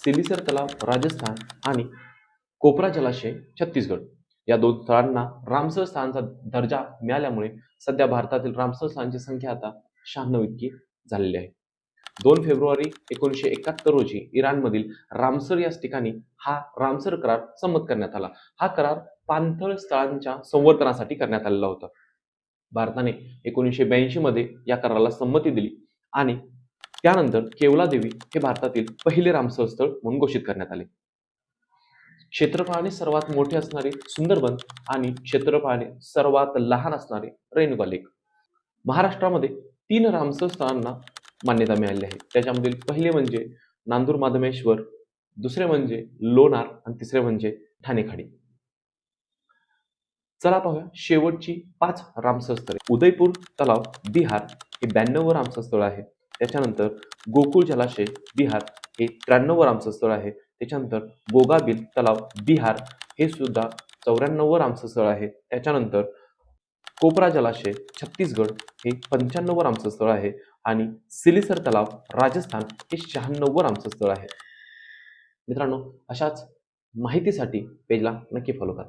सिलीसर तलाव राजस्थान आणि कोपरा जलाशय छत्तीसगड या दोन स्थळांना रामसर स्थळांचा दर्जा मिळाल्यामुळे सध्या भारतातील रामसर स्थळांची संख्या आता 96 इतकी झालेली आहे. 2 फेब्रुवारी 1971 रोजी इराणमधील रामसर या ठिकाणी हा रामसर करार संमत करण्यात आला. हा करार पाणथळ स्थळांच्या संवर्धनासाठी करण्यात आलेला होता. भारताने 1982 मध्ये या कराराला संमती दिली आणि त्यानंतर केवलादेवी हे भारतातील पहिले रामसर स्थळ म्हणून घोषित करण्यात आले. क्षेत्रफळाने सर्वात मोठे असणारे सुंदरबन आणि क्षेत्रफळाने सर्वात लहान असणारे रेणुका लेक. महाराष्ट्रामध्ये 3 रामसर स्थळांना मान्यता मिळाली आहे. त्याच्यामधील पहिले म्हणजे नांदूर माधमेश्वर, दुसरे म्हणजे लोणार आणि तिसरे म्हणजे ठाणे खाडी. चला पाहूया शेवटची 5 रामसर स्थळे. उदयपूर तलाव बिहार हे 92व रामसर स्थळ आहे. त्याच्यानंतर गोकुळ जलाशय बिहार हे 93व रामसर स्थळ आहे. त्याच्यानंतर गोगाबिल तलाव बिहार हे सुद्धा 94व रामसर स्थळ आहे. त्याच्यानंतर कोपरा जलाशय छत्तीसगड हे 95व रामसर स्थळ आहे आणि सिलीसर तलाव राजस्थान हे 96व रामसर स्थळ आहे. मित्रांनो, अशाच माहितीसाठी पेजला नक्की फॉलो करा.